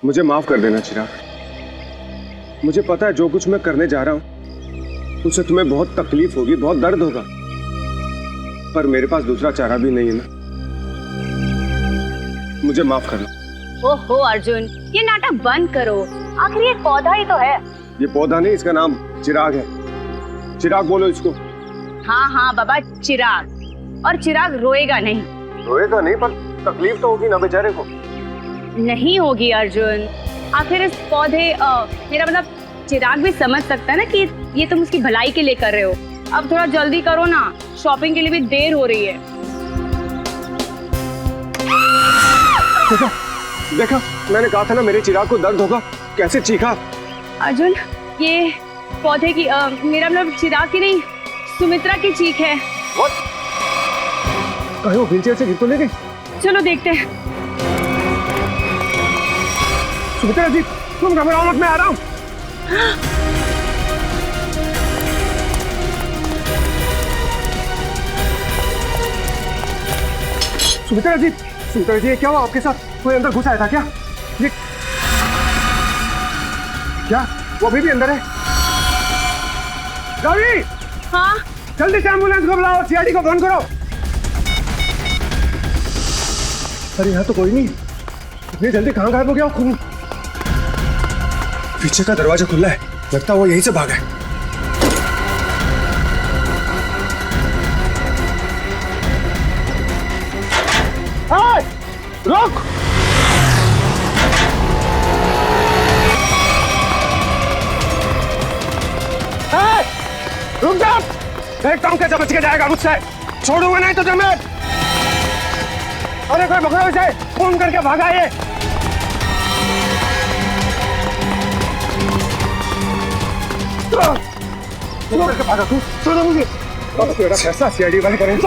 मुझे माफ कर देना चिराग। मुझे पता है जो कुछ मैं करने जा रहा हूं उससे तुम्हें बहुत तकलीफ होगी, बहुत दर्द होगा, पर मेरे पास दूसरा चारा भी नहीं है ना। मुझे माफ करना। ओहो अर्जुन, ये नाटक बंद करो। आखिर ये पौधा ही तो है। ये पौधा नहीं, इसका नाम चिराग है। चिराग बोलो इसको। हाँ हाँ बाबा, चिराग। और चिराग रोएगा नहीं। रोएगा नहीं, पर तकलीफ तो होगी ना बेचारे को। नहीं होगी अर्जुन। आखिर इस पौधे मेरा मतलब चिराग भी समझ सकता है ना कि ये तुम उसकी भलाई के लिए कर रहे हो। अब थोड़ा जल्दी करो ना, शॉपिंग के लिए भी देर हो रही है। देखा, मैंने कहा था ना मेरे चिराग को दर्द होगा। कैसे चीखा। अर्जुन, ये पौधे की मेरा मतलब चिराग की नहीं, सुमित्रा की चीख है। कहीं वो व्हीलचेयर से गिर तो नहीं गई? चलो देखते हैं। सुमित्रा जी, तुम घबराओ मत, मैं आ रहा हूँ। सुमित्रा जी, सुमित्रा जी, क्या हुआ आपके साथ? कोई अंदर घुस आया था क्या? ये क्या? वो अभी भी अंदर है? रवि! हाँ? जल्दी से एम्बुलेंस को बुलाओ, सीआईडी को फोन करो। अरे यहाँ तो कोई नहीं। इतनी जल्दी कहाँ गायब हो गया? खून पीछे का दरवाजा खुला है, लगता है वो यहीं से भागा है। रुक! रुक जा! देखता हूँ कैसे बच के जाएगा मुझसे। छोड़ूंगा नहीं तुझे मैं। अरे कोई पकड़ो इसे, फोन करके भागा ये। करके भागा तू, छोड़ो मुझे। अब तेरा फैसला सीआईडी वाले करेंगे।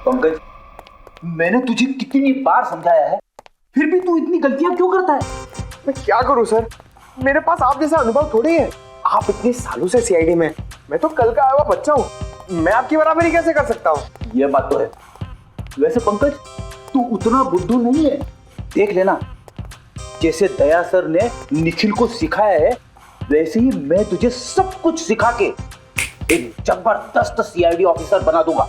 पंकज, मैंने तुझे कितनी बार समझाया है, फिर भी तू इतनी गलतियां क्यों करता है? मैं क्या करूं सर, मेरे पास आप जैसा अनुभव थोड़ी है। आप इतने सालों से सीआईडी में, मैं तो कल का आया हुआ बच्चा हूँ। मैं आपकी बराबरी कैसे कर सकता हूँ? ये बात तो है। वैसे पंकज, तू उतना बुद्धू नहीं है। देख लेना, जैसे दया सर ने निखिल को सिखाया है, वैसे ही मैं तुझे सब कुछ सिखा के एक जबरदस्त सीआईडी ऑफिसर बना दूंगा।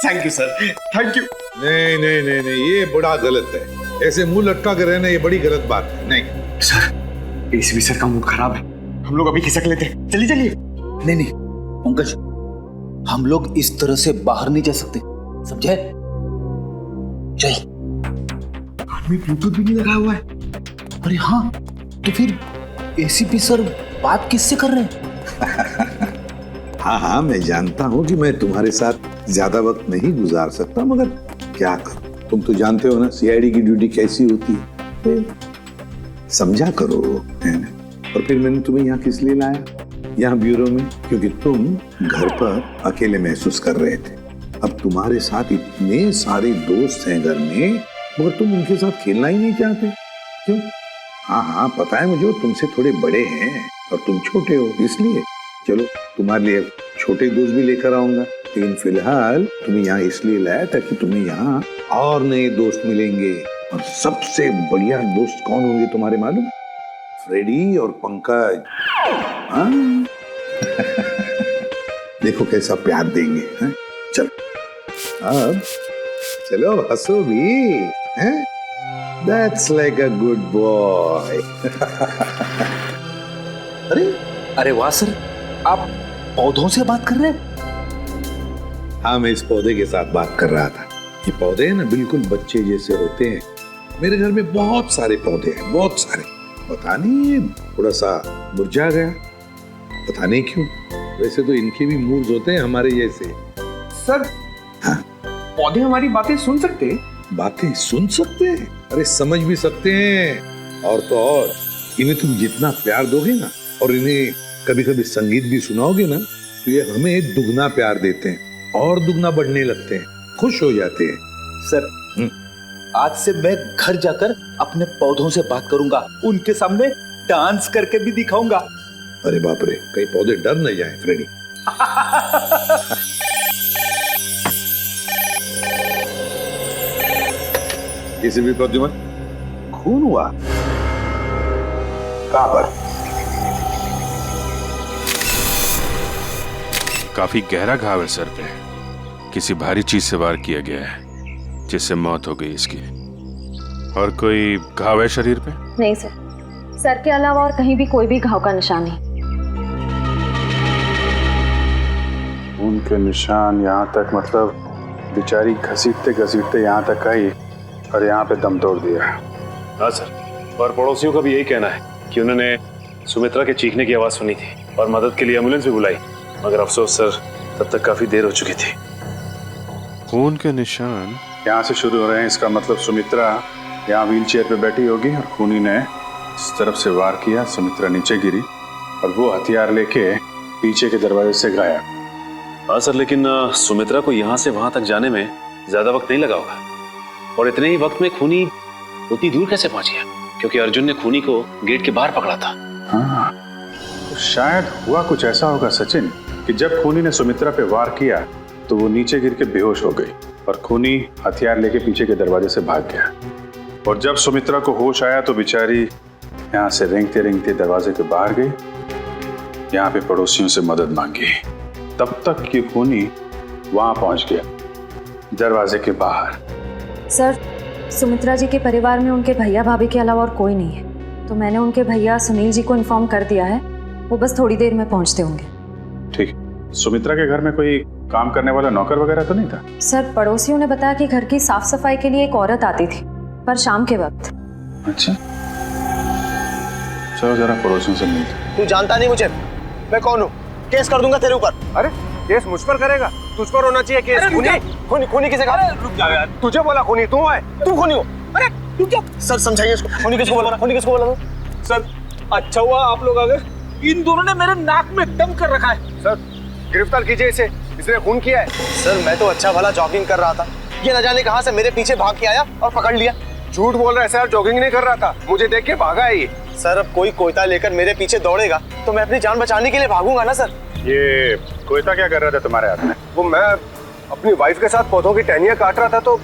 Thank you sir, thank you. नहीं नहीं नहीं नहीं, ये बड़ा गलत है। ऐसे मुंह लटका के रहना ये बड़ी गलत बात है। नहीं सर, एसीपी सर का मूड खराब है, हम लोग अभी खिसक लेते हैं। चलिए चलिए। नहीं नहीं पंकज, हम लोग इस तरह से बाहर नहीं जा सकते, समझे? चल। आदमी ब्लूटूथ भी नहीं लगा हुआ है। अरे हाँ, तो फिर एसीपी सर बात किससे कर रहे हैं? हाँ हाँ, मैं जानता हूँ कि मैं तुम्हारे साथ ज्यादा वक्त नहीं गुजार सकता, मगर क्या करूं? तुम तो जानते हो ना सीआईडी की ड्यूटी कैसी होती है। समझा करो, है ना? और फिर मैंने तुम्हें यहाँ किस लिए लाया, यहाँ ब्यूरो में? क्योंकि तुम घर पर अकेले महसूस कर रहे थे। अब तुम्हारे साथ इतने सारे दोस्त हैं घर में, मगर तुम उनके साथ खेलना ही नहीं चाहते। क्यों? हाँ हाँ पता है मुझे, तुमसे थोड़े बड़े हैं और तुम छोटे हो, इसलिए। चलो तुम्हारे लिए छोटे दोस्त भी लेकर आऊंगा, लेकिन फिलहाल तुम्हें यहाँ इसलिए लाया ताकि तुम्हें यहाँ और नए दोस्त मिलेंगे। और सबसे बढ़िया दोस्त कौन होंगे तुम्हारे मालूम? फ्रेडी और पंकज। हाँ देखो कैसा प्यार देंगे। हैं? चलो अब चलो हंसो भी, हैं? That's like a good boy. अरे वाह सर, आप पौधों से बात कर रहे हैं? हाँ, मैं इस पौधे के साथ बात कर रहा था। ये पौधे हैं ना, बिल्कुल बच्चे जैसे होते हैं। मेरे घर में बहुत सारे पौधे हैं, बहुत सारे। पता नहीं ये थोड़ा सा मुरझा गया, पता नहीं क्यों। वैसे तो इनके भी मूड्स होते हैं हमारे जैसे। सर, हाँ? पौधे हमारी बातें सुन सकते हैं? बातें सुन सकते हैं? अरे समझ भी सकते हैं। और तो और इन्हें तुम जितना प्यार दोगे ना, और इन्हें कभी कभी संगीत भी सुनाओगे ना, तो ये हमें दुगना प्यार देते हैं और दुगना बढ़ने लगते हैं, खुश हो जाते हैं। सर, आज से मैं घर जाकर अपने पौधों से बात करूंगा, उनके सामने डांस करके भी दिखाऊंगा। अरे बाप रे, कहीं पौधे डर न जाए फ्रेडी। एसीपी प्रद्युमन, खून हुआ? कहां पर? काफी गहरा घाव है सर पे। किसी भारी चीज से वार किया गया है जिससे मौत हो गई इसकी। और कोई घाव है शरीर पे? नहीं सर, सर के अलावा और कहीं भी कोई भी घाव का निशान नहीं। उनके निशान यहाँ तक, मतलब बेचारी घसीटते घसीटते यहाँ तक आई और यहाँ पे दम तोड़ दिया। हाँ सर, और पड़ोसियों का भी यही कहना है कि उन्होंने सुमित्रा के चीखने की आवाज़ सुनी थी और मदद के लिए एम्बुलेंस भी बुलाई, मगर अफसोस सर तब तक काफ़ी देर हो चुकी थी। खून के निशान यहाँ से शुरू हो रहे हैं, इसका मतलब सुमित्रा यहाँ व्हील चेयर पे बैठी होगी और खूनी ने इस तरफ से वार किया, सुमित्रा नीचे गिरी और वो हथियार लेके पीछे के दरवाजे से गायब। हाँ सर, लेकिन सुमित्रा को यहाँ से वहाँ तक जाने में ज़्यादा वक्त नहीं लगा होगा, और इतने ही वक्त में खूनी उतनी दूर कैसे पहुँच गया? क्योंकि अर्जुन ने खूनी को गेट के बाहर पकड़ा था। हाँ, तो शायद हुआ कुछ ऐसा होगा सचिन कि जब खूनी ने सुमित्रा पे वार किया तो वो नीचे गिर के बेहोश हो गई और खूनी हथियार लेके पीछे के दरवाजे से भाग गया। और जब सुमित्रा को होश आया तो बेचारी यहाँ से रेंगते रेंगते दरवाजे के बाहर गई, यहाँ पे पड़ोसियों से मदद मांगी। तब तक ये खूनी वहां पहुंच गया दरवाजे के बाहर। सर, सुमित्रा जी के परिवार में उनके भैया भाभी के अलावा और कोई नहीं है, तो मैंने उनके भैया सुनील जी को इन्फॉर्म कर दिया है, वो बस थोड़ी देर में पहुंचते होंगे। ठीक। सुमित्रा के घर में कोई काम करने वाला नौकर वगैरह तो नहीं था? सर, पड़ोसियों ने बताया कि घर की साफ सफाई के लिए एक औरत आती थी, पर शाम के वक्त। अच्छा, चलो जरा पड़ोसियों से मिलते। तू जानता नहीं मुझे, मैं कौन हूँ? केस कर दूंगा तेरे ऊपर। अरे केस मुझ पर करेगा? तुझ पर होना चाहिए केस। खूनी खूनी किसे कहा? रुक जा यार, तुझे बोला खूनी, तू है, तू खूनी हो। अरे तू क्या? सर समझाइए इसको, खूनी किसको बोला? खूनी किसको बोला? सर, अच्छा हुआ आप लोग आ गए। इन दोनों ने मेरे नाक में दम कर रखा है। सर गिरफ्तार कीजिए इसे, इसने खून किया है। सर मैं तो अच्छा भला जॉगिंग कर रहा था, ये न जाने कहां से मेरे पीछे भाग के आया और पकड़ लिया। झूठ बोल रहा है सर, जॉगिंग नहीं कर रहा था, मुझे देख के भागा है ये। सर अब कोई कोयता लेकर मेरे पीछे दौड़ेगा तो मैं अपनी जान बचाने के लिए भागूंगा ना सर। ये कोयता क्या कर रहा था तुम्हारे हाथ में? वो मैं अपनी वाइफ के साथ पौधों की टहनियां काट रहा था तो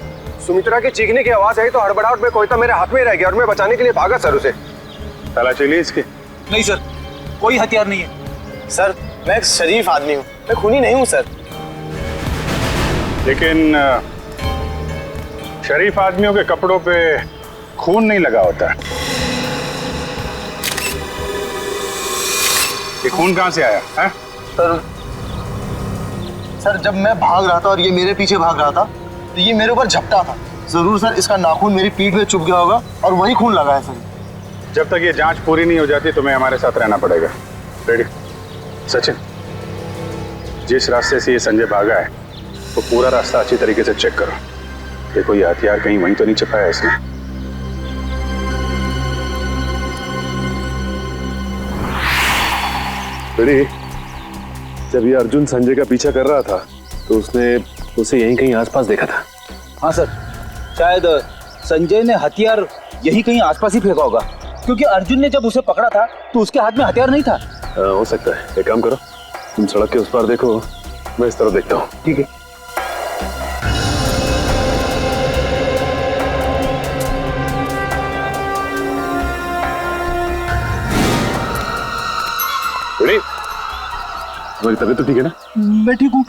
सुमित्रा की चीखने की आवाज आई तो हड़बड़ाहट में कोयता मेरे हाथ में रह गया और मैं बचाने के लिए भागा सर उसे। तलाशी ली इसकी? नहीं सर, कोई हथियार नहीं है। सर मैं एक शरीफ आदमी हूँ, मैं खूनी नहीं हूँ सर। लेकिन शरीफ आदमियों के कपड़ों पे खून नहीं लगा होता। ये खून कहां से आया है? सर जब मैं भाग रहा था और ये मेरे पीछे भाग रहा था तो ये मेरे ऊपर झपटा था। जरूर सर इसका नाखून मेरी पीठ में चुभ गया होगा और वही खून लगा है सर। जब तक ये जांच पूरी नहीं हो जाती तुम्हें हमारे साथ रहना पड़ेगा। रेडी? सचिन, जिस रास्ते से ये संजय भागा है वो पूरा रास्ता अच्छी तरीके से चेक करो। देखो ये हथियार कहीं वहीं तो नहीं छिपाया इसने। रेडी? जब ये अर्जुन संजय का पीछा कर रहा था तो उसने उसे यहीं कहीं आसपास देखा था। हाँ सर, शायद संजय ने हथियार यही कहीं आसपास ही फेंका होगा, क्योंकि अर्जुन ने जब उसे पकड़ा था तो उसके हाथ में हथियार नहीं था। हो सकता है। एक काम करो, तुम सड़क के उस पार देखो, मैं इस तरफ देखता हूँ। ठीक है। रेडी? तुम्हारी तबीयत तो ठीक है ना? मैं ठीक हूँ,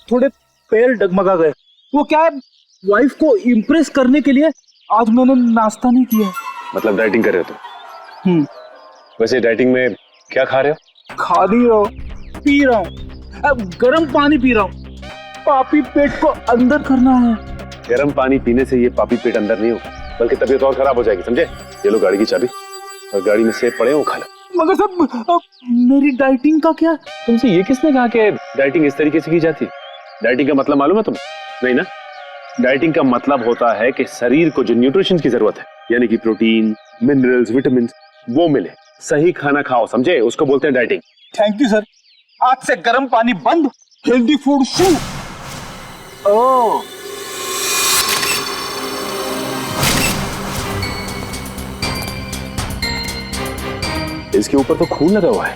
थोड़े पैर डगमगा गए। वो क्या है, वाइफ को इम्प्रेस करने के लिए आज मैंने नाश्ता नहीं किया। मतलब डाइटिंग कर रहे हो तुम? वैसे डाइटिंग में क्या खा रहे हो? खा नहीं रहा हूँ, पी रहा हूँ। अब गर्म पानी पी रहा हूँ, पापी पेट को अंदर करना है। गर्म पानी पीने से ये पापी पेट अंदर नहीं हो, बल्कि तबीयत और खराब हो जाएगी, समझे? ये लो गाड़ी की चाबी और गाड़ी में सेब पड़े हो, खा लो। मगर सब मेरी डाइटिंग का क्या? तुमसे ये किसने कहा कि डाइटिंग इस तरीके से की जाती है? डाइटिंग का मतलब मालूम है तुम्हें? नहीं ना? डाइटिंग का मतलब होता है कि शरीर को जो न्यूट्रिशन की जरूरत है, यानी कि प्रोटीन, मिनरल्स, विटामिन, वो मिले। सही खाना खाओ, समझे? उसको बोलते हैं डाइटिंग। थैंक यू सर, आज से गर्म पानी बंद, हेल्दी फूड शुरू। ओह, इसके ऊपर तो खून लगा हुआ है,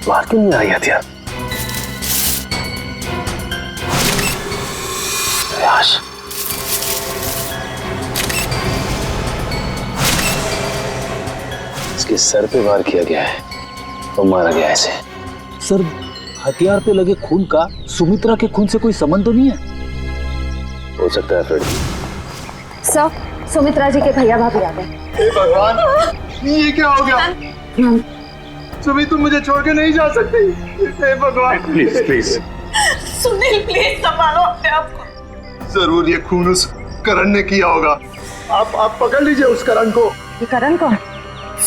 बाहर क्यों नहीं आई हथियार? सर पे वार किया गया है और मारा गया है इसे। सर हथियार पे लगे खून का सुमित्रा के खून से कोई संबंध तो नहीं है? हो सकता है फ्रेडी। सर, सुमित्रा जी के भैया भाभी आ गए। हे भगवान, ये क्या हो गया? सुमी तुम मुझे छोड़ के नहीं जा सकती। हे भगवान प्लीज प्लीज। सुनील प्लीज संभालो अपने आप को। जरूर ये खून उस करण ने किया होगा। आप पकड़ लीजिए उस करण को। ये करण कौन?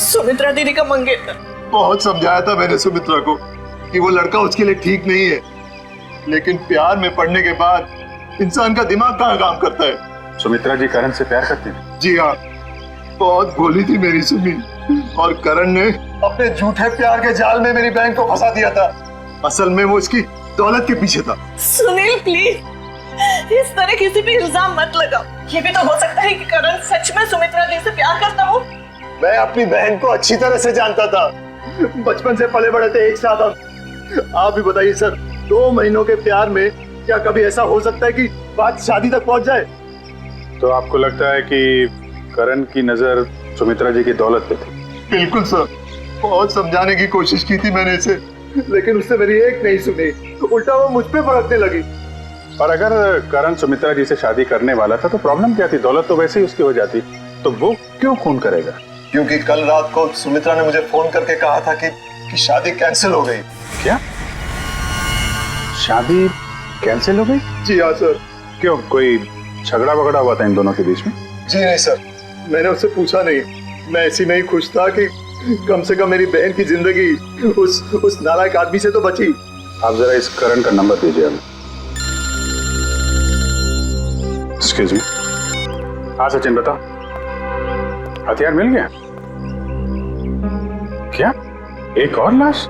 सुमित्रा दीदी का मंगेतर। बहुत समझाया था मैंने सुमित्रा को कि वो लड़का उसके लिए ठीक नहीं है, लेकिन प्यार में पड़ने के बाद इंसान का दिमाग कहाँ काम करता है। सुमित्रा जी करण से प्यार करती हैं? जी हाँ, बहुत भोली थी मेरी सुमी, और करण ने अपने झूठे प्यार के जाल में मेरी बहन को फंसा दिया था। असल में वो इसकी दौलत के पीछे था। सुनील प्लीज इस तरह किसी पे इल्जाम मत लगाओ। ये भी तो हो सकता है कि करण सच में सुमित्रा दी से प्यार करता हो। मैं अपनी बहन को अच्छी तरह से जानता था, बचपन से पले बड़े थे एक साथ। आप भी बताइए सर, 2 महीनों के प्यार में क्या कभी ऐसा हो सकता है कि बात शादी तक पहुंच जाए? तो आपको लगता है कि करण की नजर सुमित्रा जी की दौलत पे थी? बिल्कुल सर, बहुत समझाने की कोशिश की थी मैंने इसे, लेकिन उसने मेरी एक नहीं सुनी, उल्टा वो मुझ पे भड़कने लगी। और अगर करण सुमित्रा जी से शादी करने वाला था तो प्रॉब्लम क्या थी? दौलत तो वैसे ही उसकी हो जाती, तो वो क्यों खून करेगा? क्योंकि कल रात को सुमित्रा ने मुझे फोन करके कहा था कि शादी कैंसिल हो गई। क्या शादी कैंसिल हो गई? जी हाँ सर। क्यों, कोई झगड़ा वगड़ा हुआ था इन दोनों के बीच में? जी नहीं सर, मैंने उससे पूछा नहीं। मैं ऐसी में ही खुश था कि कम से कम मेरी बहन की जिंदगी उस नालायक आदमी से तो बची। आप जरा इस करण का नंबर दीजिए हमें। Excuse me. हाँ सचिन बताओ, हथियार मिल गया? क्या एक और लाश?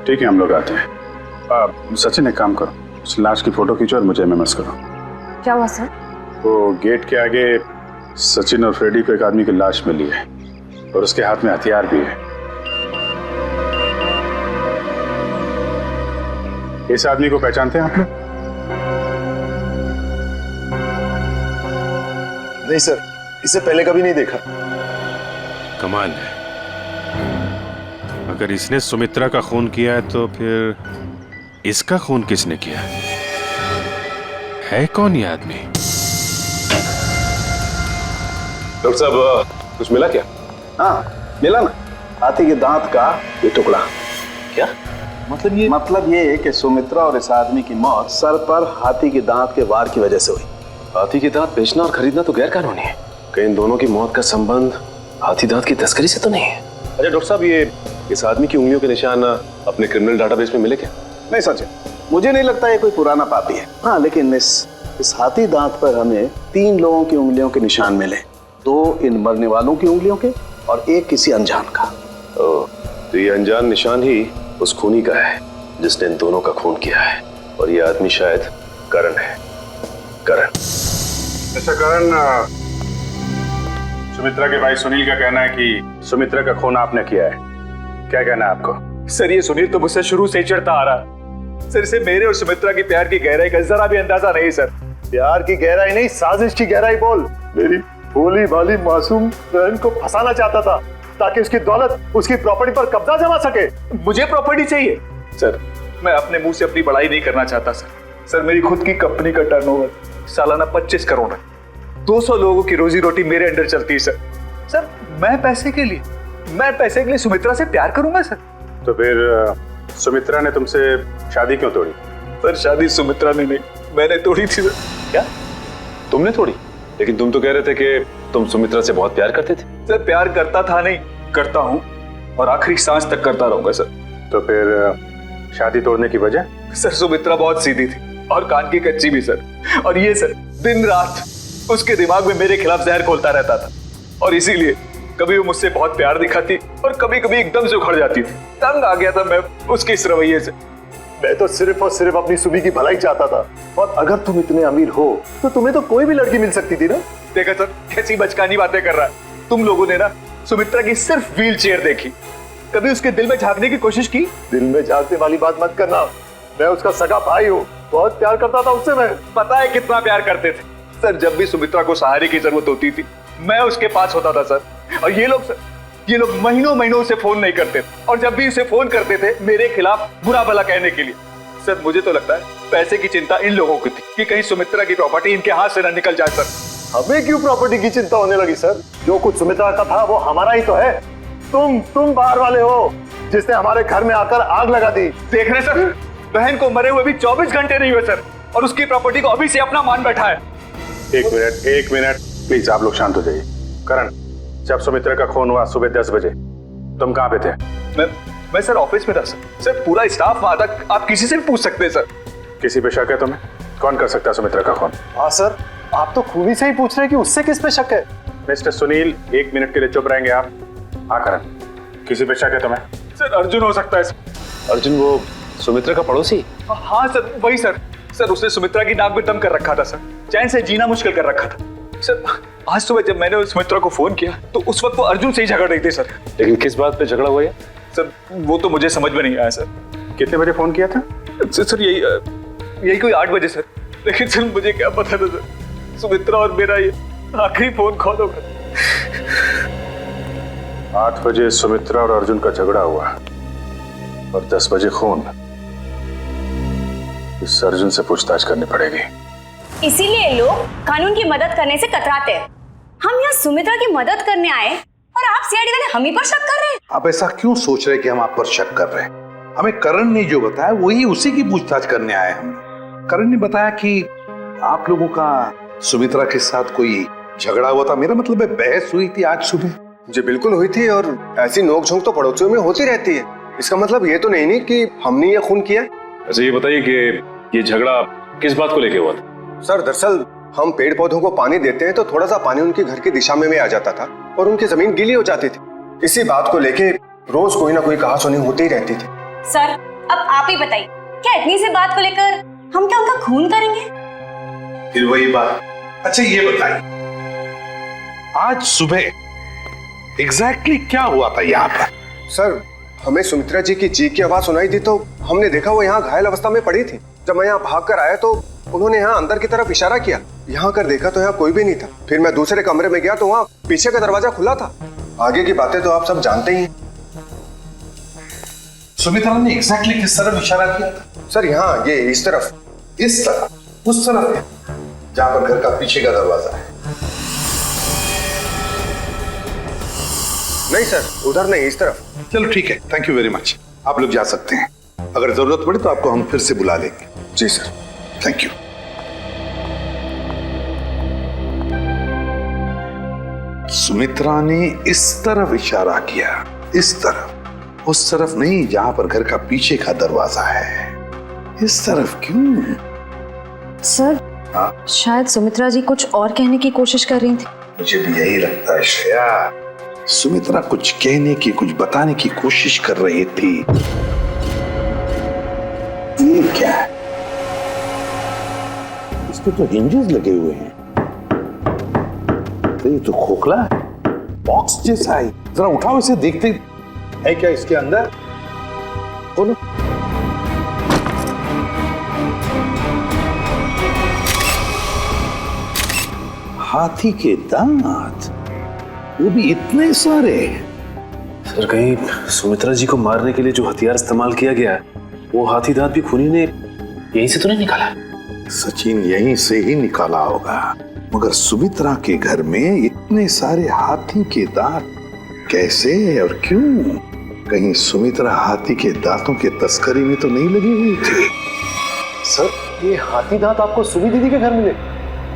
ठीक है हम लोग आते हैं। सचिन एक काम करो, उस लाश की फोटो खींचो और मुझे एमएमएस करो। क्या हुआ सर? वो गेट के आगे सचिन और फ्रेडी को एक आदमी की लाश मिली है और उसके हाथ में हथियार भी है। इस आदमी को पहचानते हैं आप लोग? नहीं सर, इसे पहले कभी नहीं देखा। कमाल है, अगर इसने सुमित्रा का खून किया है तो फिर इसका खून किसने किया है? कौन ये आदमी? डॉक्टर साहब कुछ मिला क्या? हाँ मिला ना, हाथी के दांत का ये टुकड़ा। क्या मतलब ये है कि सुमित्रा और इस आदमी की मौत सर पर हाथी के दांत के वार की वजह से हुई। हाथी के दांत बेचना और खरीदना तो गैर कानूनी है। कहीं इन दोनों की मौत का संबंध हाथी दांत की तस्करी से तो नहीं है? अरे डॉक्टर साहब, ये इस आदमी की उंगलियों के निशान अपने क्रिमिनल डाटाबेस में मिले क्या? नहीं सच है, मुझे नहीं लगता ये कोई पुराना पापी है। हाँ लेकिन इस हाथी दांत पर हमें 3 लोगों की उंगलियों के निशान मिले, 2 इन मरने वालों की उंगलियों के और 1 किसी अनजान का। तो ये अनजान निशान ही उस खूनी का है जिसने इन दोनों का खून किया है, और ये आदमी शायद करण है। करण। अच्छा करण, सुमित्रा के भाई सुनील का कहना है कि सुमित्रा का खून आपने किया है, क्या कहना है आपको? सर ये सुनील तो मुझसे शुरू से ही चिढ़ता आ रहा है। सर इसे मेरे और सुमित्रा की प्यार की गहराई का जरा भी अंदाजा नहीं सर। प्यार की गहराई नहीं, साजिश की गहराई बोल। मेरी भोली भाली मासूम बहन को फंसाना चाहता था ताकि उसकी दौलत, उसकी प्रॉपर्टी पर कब्जा जमा सके। मुझे प्रॉपर्टी चाहिए सर, मैं अपने मुंह से अपनी बड़ाई नहीं करना चाहता सर। सर मेरी खुद की कंपनी का टर्नओवर सालाना 25 करोड़ है। 200 लोगों की रोजी रोटी मेरे अंडर चलती है सर। सर मैं पैसे के लिए सुमित्रा से प्यार करूंगा सर? तो फिर सुमित्रा ने तुमसे शादी क्यों तोड़ी? सर शादी सुमित्रा ने नहीं, मैंने तोड़ी थी सर। क्या तुमने तोड़ी? लेकिन तुम तो कह रहे थे कि तुम सुमित्रा से बहुत प्यार करते थे। सर प्यार करता था नहीं, करता हूँ और आखिरी सांस तक करता रहूंगा सर। तो फिर शादी तोड़ने की वजह? सर सुमित्रा बहुत सीधी थी और कान की कच्ची भी सर। और ये सर दिन रात उसके दिमाग में मेरे खिलाफ जहर घोलता रहता था, और इसीलिए कभी वो मुझसे बहुत प्यार दिखाती और कभी कभी एकदम से उखड़ जाती थी। तंग आ गया था मैं उसके इस रवैये से। मैं तो सिर्फ और सिर्फ अपनी सुमी की भलाई चाहता था, और अगर तुम इतने अमीर हो तो तुम्हें तो कोई भी लड़की मिल सकती थी ना। देखा सर कैसी बचकानी बातें कर रहा है। तुम लोगों ने ना सुमित्रा की सिर्फ व्हील चेयर देखी, कभी उसके दिल में झांकने की कोशिश की? दिल में झांकने वाली बात मत करना, मैं उसका सगा भाई हूँ, बहुत प्यार करता था उससे। मैं पता है कितना प्यार करते थे सर। जब भी सुमित्रा को सहारे की जरूरत होती थी मैं उसके पास होता था सर। और ये लोग सर, ये लोग महीनों महीनों उसे फोन नहीं करते और जब भी उसे फोन करते थे मेरे खिलाफ बुरा भला कहने के लिए। सर मुझे तो लगता है पैसे की चिंता इन लोगों की थी कि कहीं सुमित्रा की प्रॉपर्टी इनके हाथ से न निकल जाए। सर हमें क्यों प्रॉपर्टी की चिंता होने लगी सर? जो कुछ सुमित्रा का था वो हमारा ही तो है। तुम बाहर वाले हो जिसने हमारे घर में आकर आग लगा दी। देख रहे सर, बहन को मरे हुए भी 24 घंटे नहीं हुए सर, और उसकी प्रॉपर्टी को अभी से अपना मान बैठा है। एक मिनट प्लीज, आप लोग शांत हो जाइए। करण, जब सुमित्रा का खून हुआ सुबह 10 बजे तुम कहाँ पे थे? मैं सर ऑफिस में था सर, पूरा स्टाफ वहां था, आप किसी से भी पूछ सकते हैं सर। किसी पे शक है तुम्हें? कौन कर सकता है सुमित्रा का खून? हाँ सर, आप तो खूनी से ही पूछ रहे हैं कि उससे किस पे शक है। मिस्टर सुनील, 1 मिनट के लिए चुप रहेंगे आप? हाँ करण, किसी पे शक है तुम्हें? सर अर्जुन हो सकता है सर। अर्जुन वो सुमित्रा का पड़ोसी? हाँ सर वही सर। सर उसने सुमित्रा की नाक में दम कर रखा था सर, चैन से जीना मुश्किल कर रखा था सर। आज सुबह जब मैंने सुमित्रा को फोन किया तो उस वक्त वो अर्जुन से ही झगड़ रही थी सर। लेकिन किस बात पे झगड़ा हुआ है सर? वो तो मुझे समझ में नहीं आया सर। कितने बजे फोन किया था? सर यही कोई 8 बजे सर। लेकिन सर मुझे क्या पता था सर, सुमित्रा और मेरा ये आखिरी फोन कॉल होगा। 8 बजे सुमित्रा और अर्जुन का झगड़ा हुआ और 10 बजे खून। इस अर्जुन से पूछताछ करनी पड़ेगी। इसीलिए लोग कानून की मदद करने से कतराते हैं। हम यहाँ सुमित्रा की मदद करने आए और आप सीआईडी वाले हम ही पर शक कर रहे हैं। आप ऐसा क्यों सोच रहे हैं कि हम आप पर शक कर रहे हैं? हमें करण ने जो बताया वही उसी की पूछताछ करने आए हम। करण ने बताया कि आप लोगों का सुमित्रा के साथ कोई झगड़ा हुआ था। मेरा मतलब है बहस हुई थी आज सुबह। जी बिल्कुल हुई थी, और ऐसी नोकझोंक तो पड़ोसियों में होती रहती है। इसका मतलब ये तो नहीं कि हमने ये खून किया। अच्छा ये बताइए कि ये झगड़ा किस बात को लेके हुआ था? सर दरअसल हम पेड़ पौधों को पानी देते हैं तो थोड़ा सा पानी उनके घर की दिशा में आ जाता था और उनकी जमीन गीली हो जाती थी। इसी बात को लेके रोज कोई ना कोई कहासुनी होती ही रहती थी। सर अब आप ही बताइए, क्या इतनी सी बात को लेकर हम क्या उनका खून करेंगे? फिर वही बात। अच्छा ये बताइए, आज सुबह एग्जैक्टली क्या हुआ था यहाँ पर? सर हमें सुमित्रा जी की चीख की आवाज सुनाई दी तो हमने देखा वो यहाँ घायल अवस्था में पड़ी थी। जब मैं यहाँ भाग कर आया तो उन्होंने यहाँ अंदर की तरफ इशारा किया। यहाँ कर देखा तो यहाँ कोई भी नहीं था। फिर मैं दूसरे कमरे में गया तो वहाँ पीछे का दरवाजा खुला था। आगे की बातें तो आप सब जानते ही हैं। सुमित्रा ने एग्जैक्टली किस तरफ इशारा किया था? सर यहाँ ये इस तरफ। इस तरफ? उस तरफ है जहां पर घर का पीछे का दरवाजा है? नहीं सर, उधर नहीं, इस तरफ। चलो ठीक है, थैंक यू वेरी मच। आप लोग जा सकते हैं। अगर जरूरत पड़े तो आपको हम फिर से बुला लेंगे। जी सर, थैंक यू। सुमित्रा ने इस तरफ इशारा किया, इस तरफ, उस तरफ नहीं जहां पर घर का पीछे का दरवाजा है। इस तरफ क्यों? सर शायद सुमित्रा जी कुछ और कहने की कोशिश कर रही थी। मुझे भी यही लगता है श्रेया। सुमित्रा कुछ कहने की, कुछ बताने की कोशिश कर रही थी। ये क्या है? इस पे तो हिंजेस लगे हुए हैं। तो ये तो खोखला है, बॉक्स जैसा है। जरा उठाओ इसे, देखते है क्या इसके अंदर। बोलो। हाथी के दांत, वो भी इतने सारे। सर कहीं सुमित्रा जी को मारने के लिए जो हथियार इस्तेमाल किया गया है वो हाथी दांत भी खूनी ने यहीं से तो नहीं निकाला? सचिन यहीं से ही निकाला होगा, मगर सुमित्रा के घर में इतने सारे हाथी के दांत कैसे और क्यों? कहीं सुमित्रा हाथी के दांतों के तस्करी में तो नहीं लगी हुई थी? सर ये हाथी दांत आपको सुमी दीदी के घर मिले?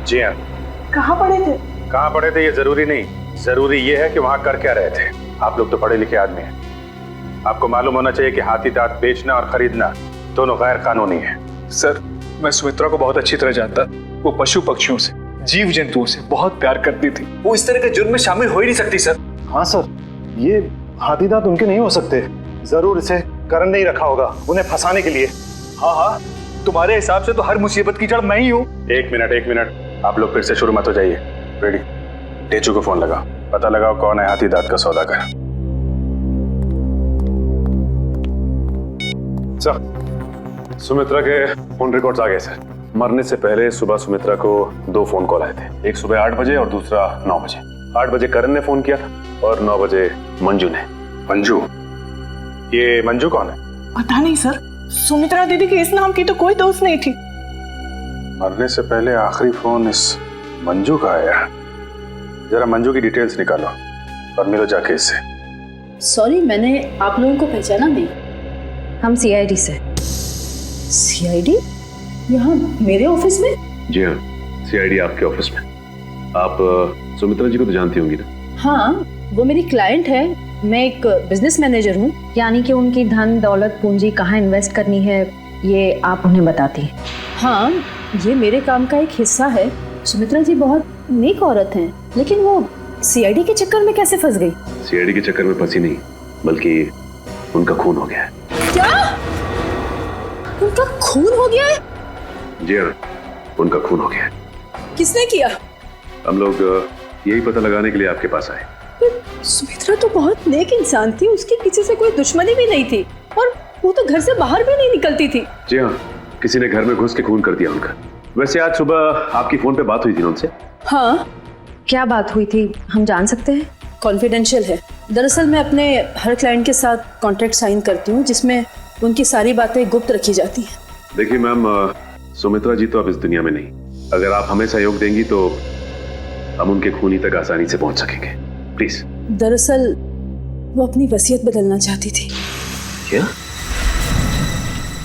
जी हाँ। कहाँ पड़े थे? कहाँ पड़े थे ये जरूरी नहीं, जरूरी ये है कि वहां कर क्या रहे थे। आप लोग तो पढ़े लिखे आदमी हैं, आपको मालूम होना चाहिए कि हाथी दांत बेचना और खरीदना दोनों गैर कानूनी है। सर मैं सुमित्रा को बहुत अच्छी तरह जानता। वो पशु पक्षियों से, जीव जंतुओं से बहुत प्यार करती थी। वो इस तरह के जुर्म में शामिल हो ही नहीं सकती सर। हाँ सर, ये हाथी दांत उनके नहीं हो सकते। जरूर इसे करण ने ही रखा होगा उन्हें फंसाने के लिए। हाँ हाँ, तुम्हारे हिसाब से तो हर मुसीबत की जड़ मैं ही हूँ। एक मिनट, आप लोग फिर से शुरू मत हो जाइए। रेडी, टेचू को फोन लगाओ, पता लगाओ कौन है हाथी दांत का सौदागर। सर सुमित्रा के फोन रिकॉर्ड्स आ गए सर। मरने से पहले सुबह सुमित्रा को 2 फोन कॉल आए थे, एक सुबह 8 बजे और दूसरा 9 बजे। 8 बजे करण ने फोन किया था और 9 बजे मंजू ने। मंजू? ये मंजू कौन है? पता नहीं सर, सुमित्रा दीदी की इस नाम की तो कोई दोस्त नहीं थी। मरने से पहले आखिरी फोन इस मंजू का आया। जरा मंजू की डिटेल्स निकालो और मिलो जाके इससे। सॉरी, मैंने आप लोगों को पहचाना नहीं। हम सीआईडी से। सीआईडी? यहाँ मेरे ऑफिस में? जी हाँ, सीआईडी आपके ऑफिस में। आप सुमित्रा जी को तो जानती होंगी ना? हाँ, वो मेरी क्लाइंट है। मैं एक बिजनेस मैनेजर हूँ। यानी कि उनकी धन दौलत पूंजी कहाँ इन्वेस्ट करनी है ये आप उन्हें बताती हैं? हाँ, ये मेरे काम का एक हिस्सा है। सुमित्रा जी बहुत नेक औरत हैं, लेकिन वो सीआईडी के चक्कर में कैसे फंस गई? सीआईडी के चक्कर में फंसी नहीं, बल्कि उनका खून हो गया है। क्या? उनका खून हो गया है? जी हाँ, उनका खून हो गया है। किसने किया? हम लोग यही पता लगाने के लिए आपके पास आए। सुमित्रा तो बहुत नेक इंसान थी, उसकी किसी से कोई दुश्मनी भी नहीं थी और वो तो घर से बाहर भी नहीं निकलती थी। जी हाँ, किसी ने घर में घुस के खून कर दिया उनका। वैसे आज सुबह आपकी फोन पे बात हुई थी ना उनसे? हाँ। क्या बात हुई थी, हम जान सकते हैं? कॉन्फिडेंशियल है। दरअसल मैं अपने हर क्लाइंट के साथ कॉन्ट्रैक्ट साइन करती हूँ जिसमें उनकी सारी बातें गुप्त रखी जाती हैं। देखिए मैम, सुमित्रा जी तो अब इस दुनिया में नहीं। अगर आप हमें सहयोग देंगी तो हम उनके खूनी तक आसानी से पहुंच सकेंगे। प्लीज। दरअसल वो अपनी वसीयत बदलना चाहती थी। क्या?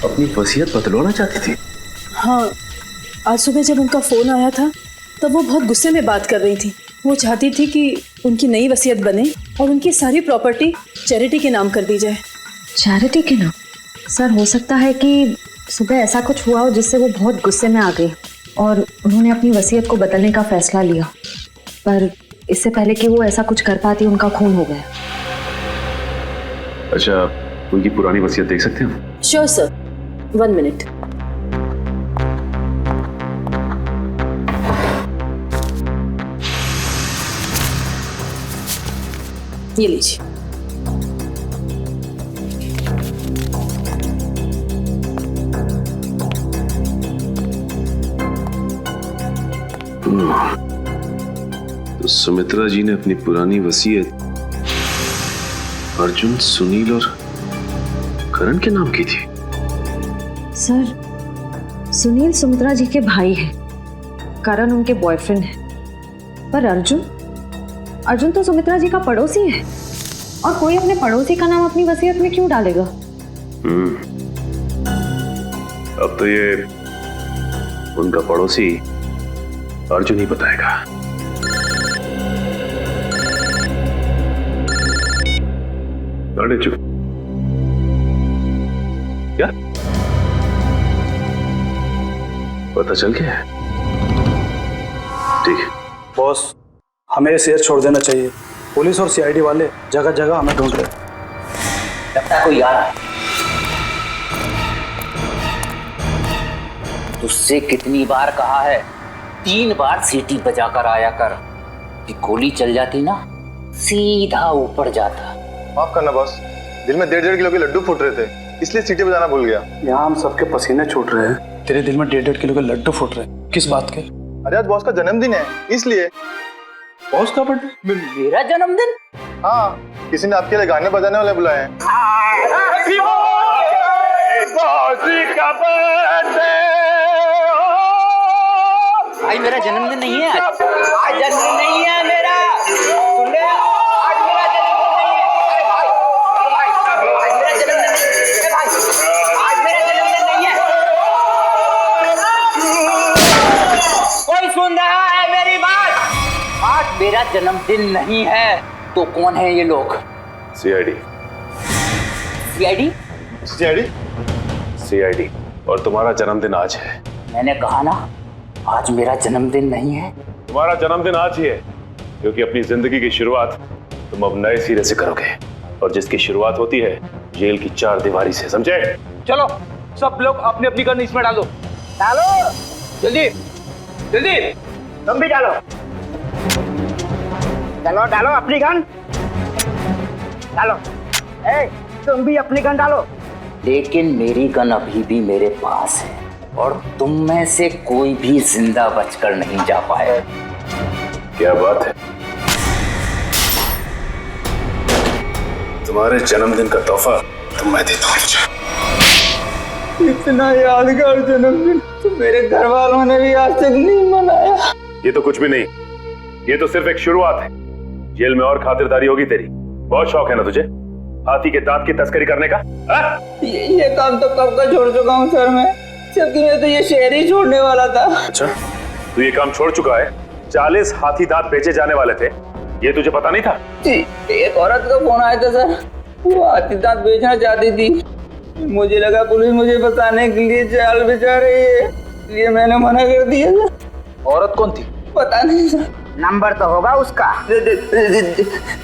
अपनी वसीयत बदलवाना चाहती थी? हाँ, आज सुबह जब उनका फोन आया था तब वो बहुत गुस्से में बात कर रही थी। वो चाहती थी कि उनकी नई वसीयत बने और उनकी सारी प्रॉपर्टी चैरिटी के नाम कर दी जाए। चैरिटी के नाम? सर, हो सकता है कि सुबह ऐसा कुछ हुआ हो जिससे वो बहुत गुस्से में आ गई और उन्होंने अपनी वसीयत को बदलने का फैसला लिया, पर इससे पहले कि वो ऐसा कुछ कर पाती उनका खून हो गया। अच्छा, उनकी पुरानी वसीयत देख सकते हैं हम? Sure sir, 1 minute. ये लीजिए। तो सुमित्रा जी ने अपनी पुरानी वसीयत अर्जुन, सुनील और करण के नाम की थी। सर, सुनील सुमित्रा जी के भाई हैं, करण उनके बॉयफ्रेंड है, पर अर्जुन तो सुमित्रा जी का पड़ोसी है और कोई अपने पड़ोसी का नाम अपनी वसीयत में क्यों डालेगा? अब तो ये उनका पड़ोसी अर्जुन ही बताएगा। अरे चुप। क्या पता चल गया है? ठीक है बॉस, हमें शेयर छोड़ देना चाहिए। पुलिस और सीआईडी वाले जगह जगह हमें ढूंढ रहे हैं। लगता है कोई आ रहा है। तुझसे कितनी बार कहा है, 3 बार सीटी बजाकर आया कर। कि गोली चल जाती ना, सीधा ऊपर जाता। माफ करना बॉस, दिल में 1.5 किलो के लड्डू फूट रहे थे, इसलिए सीटी बजाना भूल गया। यहाँ हम सबके पसीने छूट रहे हैं, तेरे दिल में 1.5 किलो के लड्डू फूट रहे हैं। किस बात के? अरे आज बॉस का जन्मदिन है, इसलिए। बॉस का बर्थडे? मेरा जन्मदिन? हाँ, किसी ने आपके लिए गाने बजाने वाले बुलाए हैं। भाई मेरा जन्मदिन नहीं है आज जन्मदिन नहीं है मेरा। सुन ले, आज मेरा जन्मदिन नहीं है। अरे भाई आज मेरा जन्मदिन नहीं है। भाई आज मेरा जन्मदिन नहीं है। कोई सुन रहा है मेरी बात? आज मेरा जन्मदिन नहीं है। तो कौन है ये लोग? सीआईडी। सीआईडी? सीआईडी? सीआईडी। और तुम्हारा जन्मदिन आज है। मैंने कहा ना, आज मेरा जन्मदिन नहीं है। तुम्हारा जन्मदिन आज ही है, क्योंकि अपनी जिंदगी की शुरुआत तुम अब नए सिरे से करोगे, और जिसकी शुरुआत होती है जेल की 4 दीवारी से, समझे? चलो सब लोग अपनी अपनी गन इसमें डालो। डालो जल्दी जल्दी। तुम भी डालो। चलो डालो अपनी गन डालो। ए, तुम भी अपनी गन डालो। लेकिन मेरी गन अभी भी मेरे पास है और तुम में से कोई भी जिंदा बचकर नहीं जा पाए। क्या बात है? तुम्हारे जन्मदिन का तोहफा तो मैं देता हूँ। इतना यादगार जन्मदिन तो मेरे घर वालों ने भी आज तक नहीं मनाया। ये तो कुछ भी नहीं, ये तो सिर्फ एक शुरुआत है। जेल में और खातिरदारी होगी तेरी। बहुत शौक है ना तुझे हाथी के दांत की तस्करी करने का? ये काम तो कब का छोड़ चुका हूँ सर मैं, जबकि मैं तो ये शहर ही छोड़ने वाला था। अच्छा, तू ये काम छोड़ चुका है? 40 हाथी दांत बेचे जाने वाले थे, ये तुझे पता नहीं था? जी, एक औरत का फोन आया था सर, वो हाथी दांत बेचना चाहती थी। मुझे लगा पुलिस मुझे फंसाने के लिए जाल बिछा रही है, इसलिए मैंने मना कर दिया सर। औरत कौन थी? पता नहीं सर। नंबर तो होगा उसका।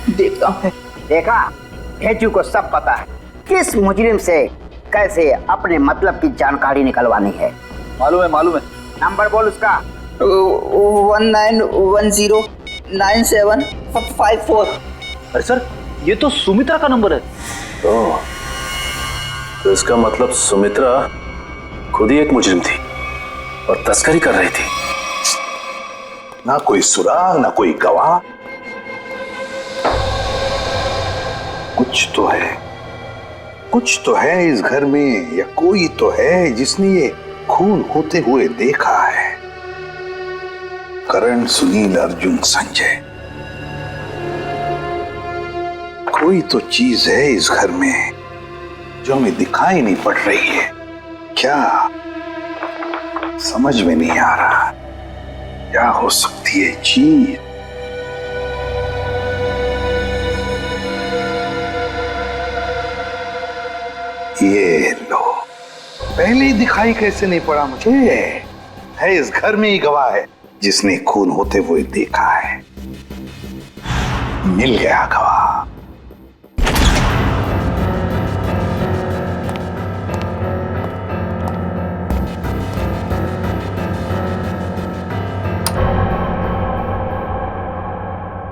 देखता हूँ। देखा, भेजू को सब पता है किस मुजरिम से कैसे अपने मतलब की जानकारी निकलवानी है। मालूम है। नंबर बोल उसका। 19109754। अरे सर, ये तो सुमित्रा का नंबर है। तो इसका मतलब सुमित्रा खुद ही एक मुजरिम थी और तस्करी कर रही थी। ना कोई सुराग, ना कोई गवाह। कुछ तो है इस घर में, या कोई तो है जिसने ये खून होते हुए देखा है। करण, सुनील, अर्जुन, संजय, कोई तो चीज है इस घर में जो हमें दिखाई नहीं पड़ रही है। क्या समझ में नहीं आ रहा, क्या हो सकती है चीज? ये लो, पहले ही दिखाई कैसे नहीं पड़ा मुझे? है इस घर में ही गवाह है जिसने खून होते हुए देखा है। मिल गया गवाह।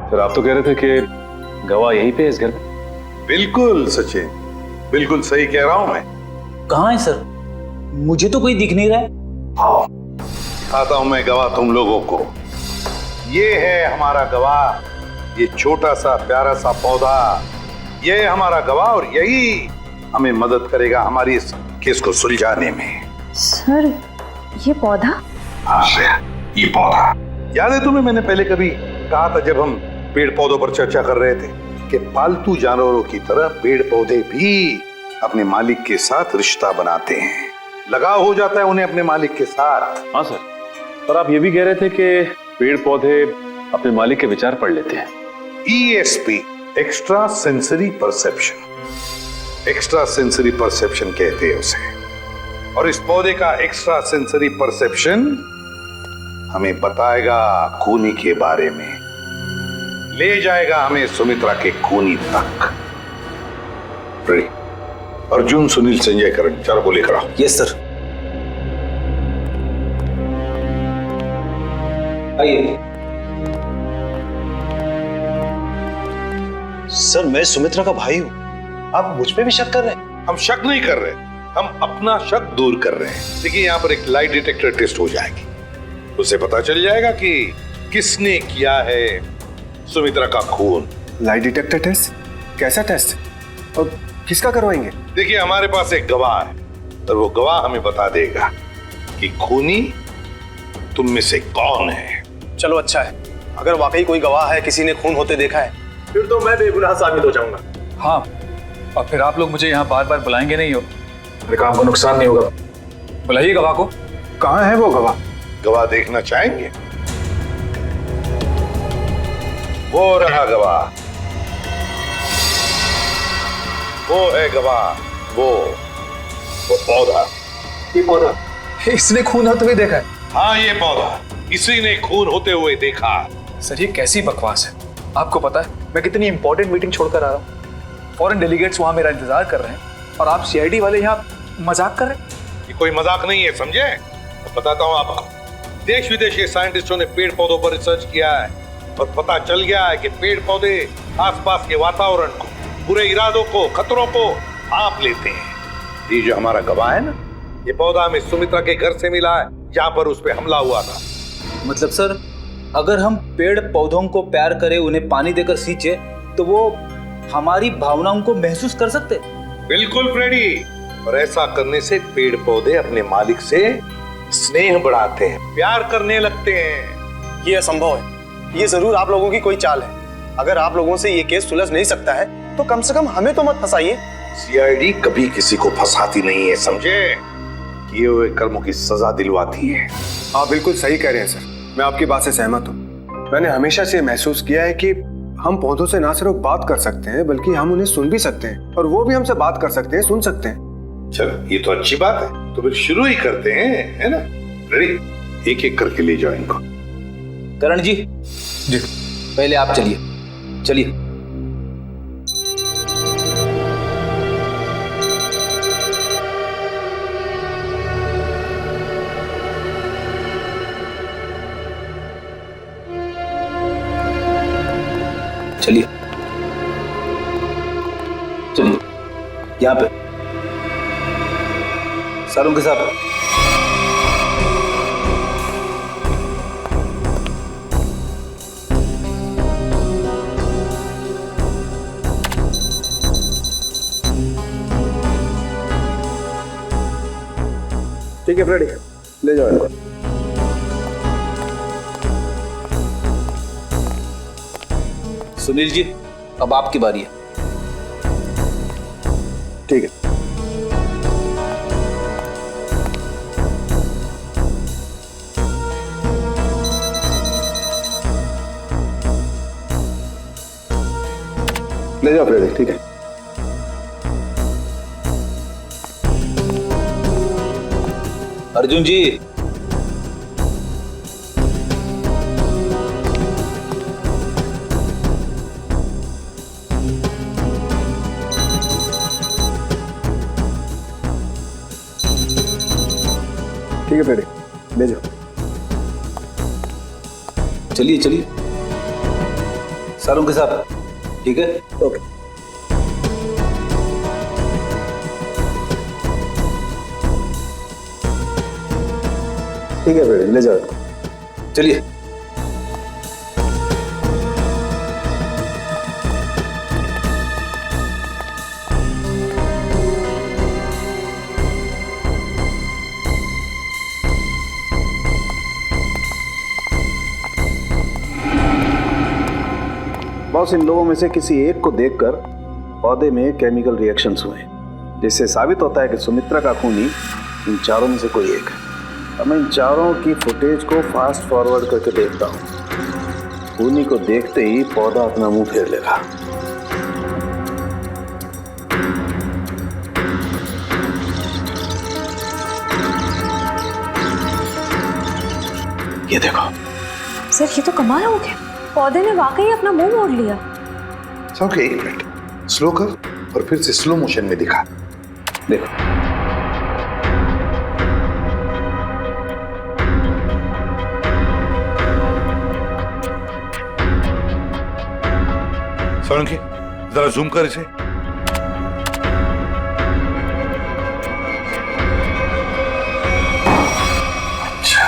फिर आप तो कह रहे थे कि गवाह यहीं पे है इस घर में? बिल्कुल सचिन, बिल्कुल सही कह रहा हूं मैं। कहाँ है सर? मुझे तो कोई दिख नहीं रहा है। आओ, दिखाता हूं मैं गवाह तुम लोगों को। ये है हमारा गवाह, ये छोटा सा प्यारा सा पौधा, ये है हमारा गवाह और यही हमें मदद करेगा हमारी इस केस को सुलझाने में। सर, ये पौधा? हाँ, ये पौधा याद है तुम्हें? मैंने पहले कभी कहा था जब हम पेड़ पौधों पर चर्चा कर रहे थे कि पालतू जानवरों की तरह पेड़ पौधे भी अपने मालिक के साथ रिश्ता बनाते हैं, लगाव हो जाता है उन्हें अपने मालिक के साथ। हाँ सर, पर आप ये भी कह रहे थे कि पेड़ पौधे अपने मालिक के विचार पढ़ लेते हैं। ESP, extra sensory perception. Extra sensory perception कहते हैं उसे। और इस पौधे का एक्स्ट्रा सेंसरी परसेप्शन हमें बताएगा खूनी के बारे में, ले जाएगा हमें सुमित्रा के खूनी तक। अर्जुन, सुनील, संजय, करण, चारों को लेकर आओ। Yes sir. आइए सर, मैं सुमित्रा का भाई हूं, आप मुझ पे भी शक कर रहे हैं? हम शक नहीं कर रहे, हम अपना शक दूर कर रहे हैं। देखिए, यहाँ पर एक लाइट डिटेक्टर टेस्ट हो जाएगी, उसे पता चल जाएगा कि किसने किया है सुमित्रा का खून। Light detector test? कैसा टेस्ट और किसका करवाएंगे? देखिए, हमारे पास एक गवाह है और वो गवाह हमें बता देगा कि खूनी तुम में से कौन है। चलो अच्छा है, अगर वाकई कोई गवाह है, किसी ने खून होते देखा है, फिर तो मैं बेगुनाह साबित हो जाऊंगा। हाँ, और फिर आप लोग मुझे यहाँ बार बार बुलाएंगे नहीं हो, मेरे काम को नुकसान नहीं होगा। बुलाइए गवाह को। कहाँ है वो गवाह? गवाह देखना चाहेंगे? वो रहा गवाह, वो है गवाह, वो पौधा। ये पौधा, इसने खून होते हुए देखा है? हाँ, ये पौधा इसी ने खून होते हुए देखा। सर, ये कैसी बकवास है? आपको पता है मैं कितनी इंपॉर्टेंट मीटिंग छोड़कर आ रहा हूँ, फॉरेन डेलीगेट्स वहां मेरा इंतजार कर रहे हैं और आप CID वाले यहाँ मजाक कर रहे हैं? ये कोई मजाक नहीं है, समझे? तो बताता हूँ आपको। देश विदेश के साइंटिस्टों ने पेड़ पौधों पर रिसर्च किया है और पता चल गया है कि पेड़ पौधे आसपास के वातावरण को, बुरे इरादों को, खतरों को भांप लेते हैं। ये जो हमारा गवाह है ना, ये पौधा हमें सुमित्रा के घर से मिला है जहाँ पर उस पर हमला हुआ था। मतलब सर, अगर हम पेड़ पौधों को प्यार करें, उन्हें पानी देकर सींचे, तो वो हमारी भावनाओं को महसूस कर सकते। बिल्कुल फ्रेडी, और ऐसा करने से पेड़ पौधे अपने मालिक से स्नेह बढ़ाते हैं, प्यार करने लगते हैं। ये असंभव है। ये जरूर आप लोगों की कोई चाल है। अगर आप लोगों से ये केस सुलझ नहीं सकता है तो कम से कम हमें तो मत फंसाइए। सीआईडी कभी किसी को फंसाती नहीं है, समझे? किए हुए कर्मों की सजा दिलवाती है। आप बिल्कुल सही कह रहे हैं सर, मैं आपकी बात से सहमत हूँ। मैंने हमेशा से महसूस किया है कि हम पौधों से ना सिर्फ बात कर सकते हैं बल्कि हम उन्हें सुन भी सकते हैं, और वो भी हमसे बात कर सकते हैं, सुन सकते हैं। चलो ये तो अच्छी बात है, तो फिर शुरू ही करते हैं, है ना? रेडी? एक एक करके ले जाओ इनको। करण जी, पहले आप चलिए। चलिए। चलिए चलिए, यहाँ पे सर उनके साथ। ठीक है फ्रेडी, ले जाओ इनको। सुनील जी, अब आपकी बारी है। ठीक है। ले जाओ फ्रेडी, ठीक है। अर्जुन जी, ठीक है फ्रेडी, ले जाओ। चलिए चलिए, सर उनके साथ। ठीक है, ओके। ठीक है फ्रेडी, ले जाओ। चलिए। बॉस, इन लोगों में से किसी एक को देखकर पौधे में केमिकल रिएक्शंस हुए, जिससे साबित होता है कि सुमित्रा का खूनी इन चारों में से कोई एक है। अब मैं इन चारों की फुटेज को फास्ट फॉरवर्ड करके देखता हूँ। खूनी को देखते ही पौधा अपना मुंह फेर लेगा। ये देखो सर, ये तो कमाल हो गया, पौधे ने वाकई अपना मुंह मोड़ लिया। ओके, एक मिनट, स्लो कर और फिर से स्लो मोशन में दिखा। देखो, सोलंकी, जरा जूम कर इसे। अच्छा,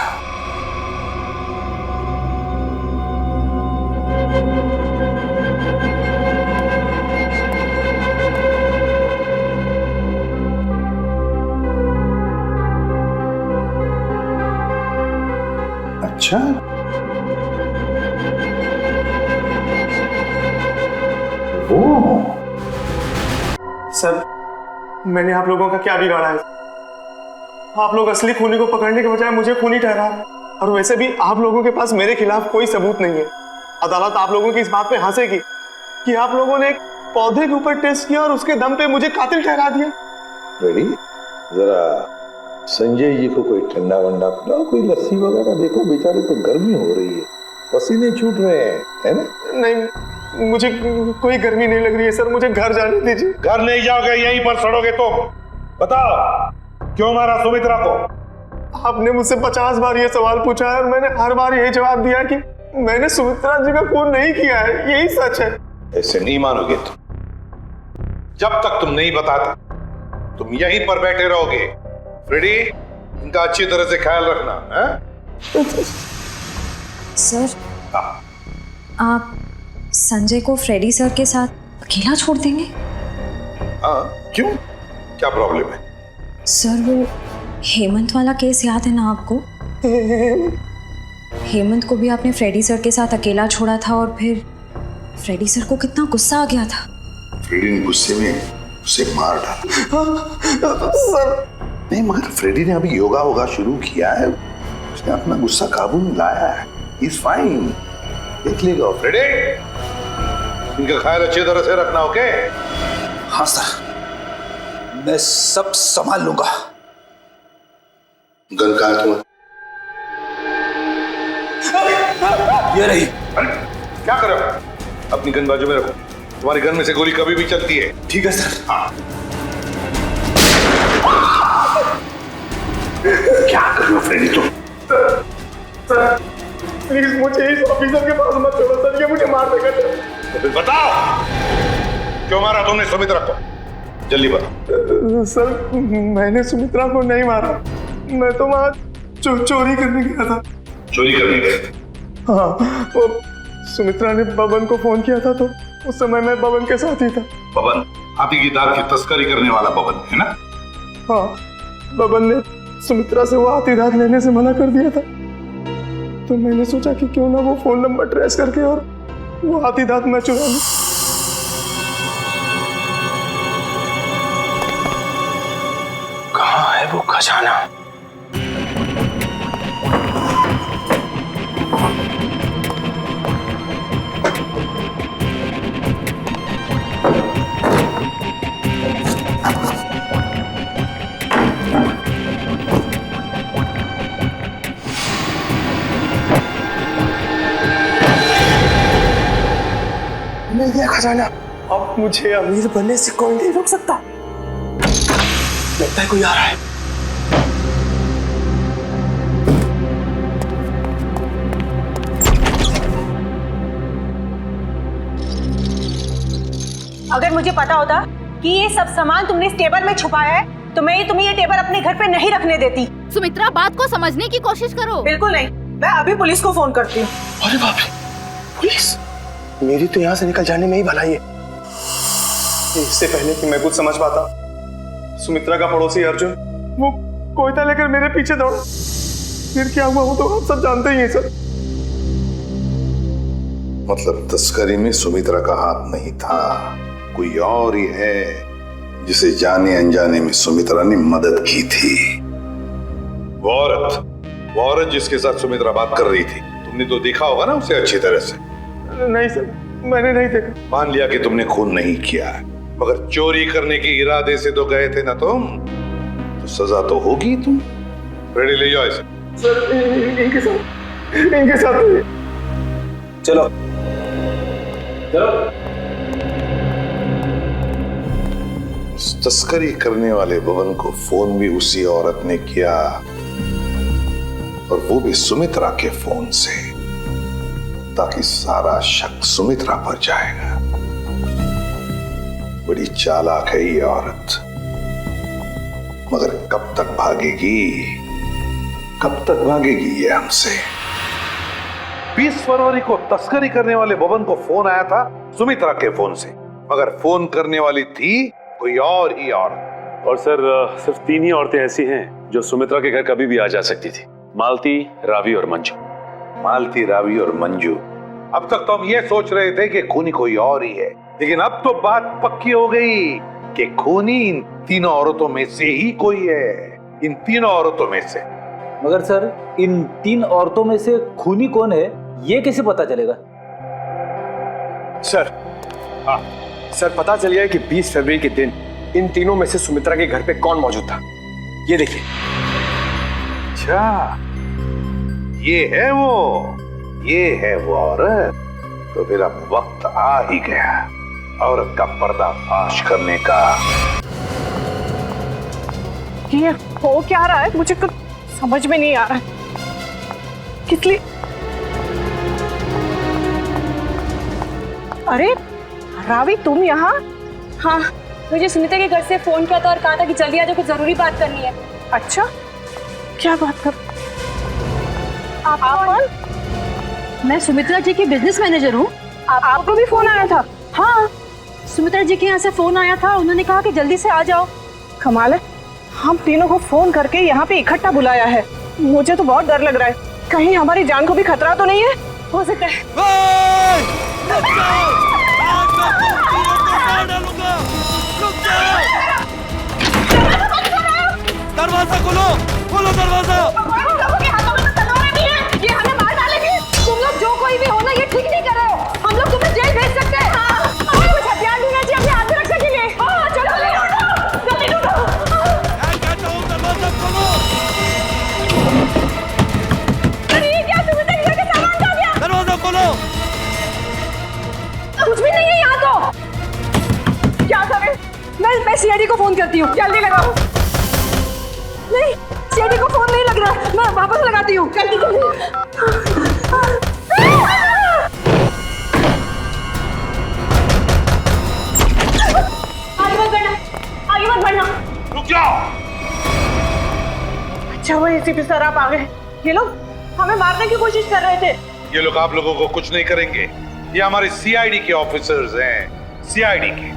अच्छा, सर, मैंने आप लोगों का क्या बिगाड़ा है? आप लोग असली खूनी को पकड़ने के बजाय मुझे खूनी ठहरा रहे हैं। और वैसे भी आप लोगों के पास मेरे खिलाफ कोई सबूत नहीं है। अदालत आप लोगों की इस बात पे हंसेगी कि आप लोगों ने एक पौधे के ऊपर टेस्ट किया और उसके दम पे मुझे कातिल ठहरा दिया। रेडी? जरा संजय जी को कोई ठंडा वंडा पिलाओ, कोई लस्सी वगैरह। देखो बेचारे तो गर्मी हो रही है, पसीने छूट रहे हैं, है ना? नहीं, मुझे कोई गर्मी नहीं लग रही है सर, मुझे घर जाने दीजिए। घर नहीं जाओगे, यहीं पर सड़ोगे तुम। बताओ, क्यों मारा सुमित्रा को? आपने मुझसे 50 बार ये सवाल पूछा है और मैंने हर बार यही जवाब दिया कि मैंने सुमित्रा जी का खून नहीं किया है, यही सच है। ऐसे नहीं मानोगे तुम। जब तक तुम नहीं बताते तुम यहीं पर बैठे रहोगे। फ्रेडी, इनका अच्छी तरह से ख्याल रखना है? सर, आप संजय को फ्रेडी सर के साथ अकेला छोड़ देंगे? हाँ, क्यों? क्या प्रॉब्लम है? सर वो हेमंत वाला केस याद है ना आपको? हेमंत को भी आपने फ्रेडी सर के साथ अकेला छोड़ा था और फिर फ्रेडी सर को कितना गुस्सा आ गया था। फ्रेडी ने गुस्से में उसे मार डाला। सर नहीं, मगर फ्रेडी ने अभी योगा होगा शुरू किया है, उसने अपना गुस्सा काबू में लाया है। He's fine। देख लेगा फ्रेडी। इनका ख्याल अच्छी तरह से रखना, ओके? हाँ सर, मैं सब संभाल लूंगा। गन कहाँ है तुम्हारा? ये रही। अरे क्या कर रहे हो? अपनी गन बाजू में रखो, तुम्हारी गन में से गोली कभी भी चलती है। ठीक है सर। हाँ। क्या कर रहे हो फ्रेडी तुम? सर प्लीज मुझे इस ऑफिसर के पास मत छोड़ो सर, ये मुझे मार देगा। तो फिर बताओ, क्यों मारा तुमने सुमित्रा को? जल्दी बताओ। सर मैंने सुमित्रा को नहीं मारा, मैं तो वहाँ चोरी करने गया था। चोरी करने गए? हाँ, वो सुमित्रा ने बबन को फोन किया था, तो उस समय मैं बबन के साथ ही था। बबन हाथी की दांत की तस्करी करने वाला बबन है ना? हाँ, बबन ने सुमित्रा से वो हाथी दांत लेने से मना कर दिया था, तो मैंने सोचा कि क्यों ना वो फोन नंबर ट्रेस करके और वो हाथी दांत मैं चुरा लूं। कहाँ है वो खजाना? मिल गया खजाना। अब मुझे अमीर बनने से कोई नहीं रोक सकता। लगता है कोई आ रहा है। अगर मुझे पता होता कि ये सब सामान तुमने इस टेबल में छुपाया है तो मैं तुम्हें ये टेबल अपने घर पे नहीं रखने देती। सुमित्रा, बात को समझने की कोशिश करो। बिल्कुल नहीं, मैं अभी पुलिस को फोन करती हूँ। अरे बाप रे, पुलिस? मेरी तो यहाँ से निकल जाने में ही भलाई है। इससे पहले कि मैं कुछ समझ पाता, सुमित्रा का पड़ोसी अर्जुन वो कोयता लेकर मेरे पीछे दौड़ा। फिर क्या हुआ वो तो आप सब जानते ही हैं सर। मतलब तस्करी में सुमित्रा का हाथ नहीं था, कोई और ही है जिसे जाने अनजाने में सुमित्रा ने मदद की थी। वो औरत जिसके साथ सुमित्रा बात कर रही थी, तुमने तो देखा होगा ना उसे अच्छी तरह से? नहीं सर, मैंने नहीं देखा। मान लिया कि तुमने खून नहीं किया, मगर चोरी करने के इरादे से तो गए थे ना तुम, तो सजा तो होगी तुम। रेडी, ले जाओ इसे। सर इनके साथ चलो चलो। तस्करी करने वाले बबन को फोन भी उसी औरत ने किया, और वो भी सुमित्रा के फोन से, ताकि सारा शक सुमित्रा पर जाएगा। बड़ी चालाक है ये औरत, मगर कब तक भागेगी ये हमसे? 20 फरवरी को तस्करी करने वाले बबन को फोन आया था सुमित्रा के फोन से, मगर फोन करने वाली थी कोई और ही औरत। और सर सिर्फ 3 ही औरतें ऐसी हैं जो सुमित्रा के घर कभी भी आ जा सकती थी, मालती, रावी और मंजू। मालती, रावी और मंजू। अब तक तो हम ये सोच रहे थे कि खूनी कोई और ही है, लेकिन अब तो बात पक्की हो गई कि खूनी इन तीनों औरतों में से ही कोई है, इन तीनों औरतों में से। मगर सर इन 3 औरतों में से खूनी कौन है ये कैसे पता चलेगा? सर, हाँ सर, पता चल गया कि 20 फरवरी के दिन इन तीनों में से सुमित्रा के घर पे कौन मौजूद था। ये देखिए। अच्छा, ये है वो औरत। तो फिर अब वक्त आ ही गया औरत का पर्दाफाश करने का। ये हो क्या रहा है, मुझे कुछ समझ में नहीं आ रहा है। किस लिए? अरे रावी, तुम यहाँ? हाँ, मुझे सुमित्रा के घर से फोन किया था और कहा था कि जल्दी आ जाओ, कुछ जरूरी बात करनी है। अच्छा, क्या बात कर? आप कौन? मैं सुमित्रा जी की बिजनेस मैनेजर हूँ। आपको भी फोन आया था? हाँ, सुमित्रा जी के यहाँ से फोन आया था, उन्होंने कहा कि जल्दी से आ जाओ। कमाल है, हम तीनों को फोन करके यहाँ पे इकट्ठा बुलाया है। मुझे तो बहुत डर लग रहा है, कहीं हमारी जान को भी खतरा तो नहीं है। हो सकता है दरवाजा खोलो, खोलो दरवाजा। ये हमें मार डालेंगे। तुम लोग जो कोई भी हो ना, ये ठीक नहीं कर रहे हो। हम लोग तुम्हें जेल भेज सकते हैं। हमें कुछ हथियार ढूंढना चाहिए अपने हाथ में रक्षा के लिए। हाँ चलो जल्दी ढूंढो। दरवाजा खोलो। अरे ये क्या, तुमने घर के सामान खा दिया। दरवाजा खोलो। कुछ भी नहीं है यहाँ तो। क्या करें? मैं सीआईडी को फोन करती हूँ, जल्दी लगाओ। नहीं, सीआईडी को फोन नहीं लग रहा, मैं वापस लगाती हूँ। जल्दी जल्दी। आगे मत बढ़ना, आगे मत बढ़ना। रुक जाओ। अच्छा वो एसीपी सर आप आ गए। ये लोग हमें मारने की कोशिश कर रहे थे। ये लोग आप लोगों को कुछ नहीं करेंगे। ये हमारे सीआईडी के ऑफिसर्स हैं, सीआईडी के।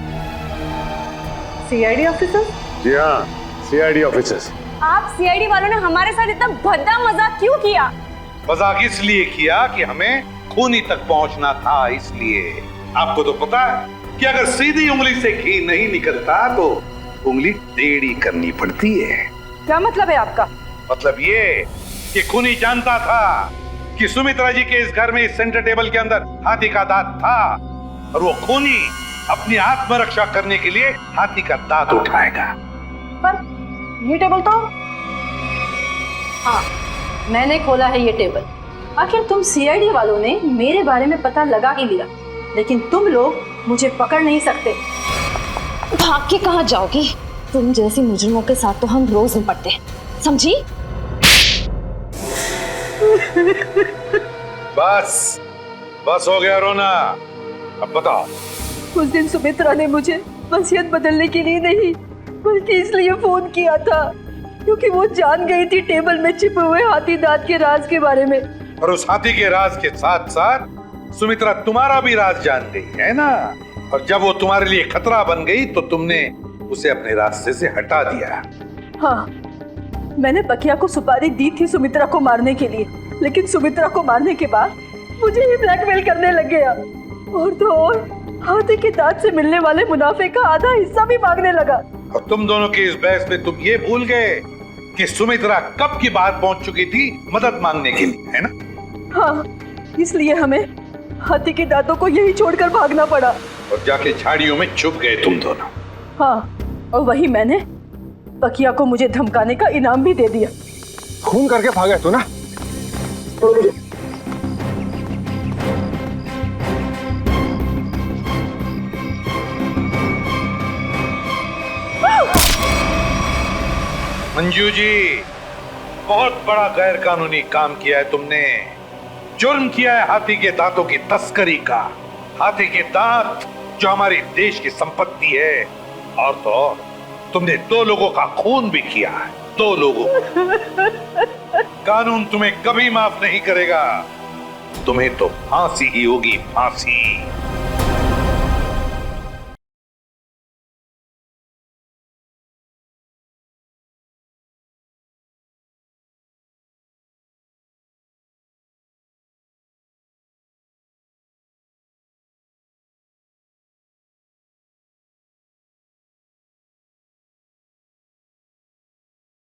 CID officer? जी हाँ, सीआईडी ऑफिसर्स। आप सीआईडी वालों ने हमारे साथ इतना भद्दा मजाक क्यों किया? मजाक इसलिए किया कि हमें खूनी तक पहुंचना था, इसलिए। आपको तो पता है कि अगर सीधी उंगली से घी नहीं निकलता तो उंगली टेढ़ी करनी पड़ती है। क्या मतलब है आपका? मतलब ये कि खूनी जानता था कि सुमित्रा जी के इस घर में, इस सेंटर टेबल के अंदर हाथी का दांत था, और वो खूनी अपनी आत्मरक्षा करने के लिए हाथी का दांत उठाएगा। पर ये टेबल तो, हाँ मैंने खोला है ये टेबल। आखिर तुम सीआईडी वालों ने मेरे बारे में पता लगा ही लिया, लेकिन तुम लोग मुझे पकड़ नहीं सकते। भाग के कहाँ जाओगी? तुम जैसी मुजरिमों के साथ तो हम रोज निपटते हैं, समझी? बस बस हो गया रोना, अब बताओ। उस दिन सुमित्रा ने मुझे वसीयत बदलने के लिए नहीं, बल्कि इसलिए फोन किया था क्योंकि वो जान गई थी टेबल में छिपे हुए हाथी दांत के राज के बारे में। और उस हाथी के राज के साथ साथ सुमित्रा तुम्हारा भी राज जान गई है ना, और जब वो तुम्हारे लिए खतरा बन गई तो तुमने उसे अपने रास्ते से हटा दिया। हाँ, मैंने बकिया को सुपारी दी थी सुमित्रा को मारने के लिए, लेकिन सुमित्रा को मारने के बाद मुझे ही ब्लैकमेल करने लग गया। और तो और हाथी के दांत से मिलने वाले मुनाफे का आधा हिस्सा भी मांगने लगा। और तुम दोनों के इस बहस में तुम ये भूल गए कि सुमित्रा कब की बात पहुंच चुकी थी मदद मांगने के लिए, है ना? हाँ, इसलिए हमें हाथी के दांतों को यही छोड़कर भागना पड़ा और जाके झाड़ियों में छुप गए तुम दोनों। हाँ, और वही मैंने बकिया को मुझे धमकाने का इनाम भी दे दिया। खून करके भागे तू ना। मंजू जी, बहुत बड़ा गैर कानूनी काम किया है तुमने। जुर्म किया है हाथी के दांतों की तस्करी का। हाथी के दांत जो हमारे देश की संपत्ति है, और तो और तुमने 2 लोगों का खून भी किया है, 2 लोगों। कानून तुम्हें कभी माफ नहीं करेगा, तुम्हें तो फांसी ही होगी, फांसी।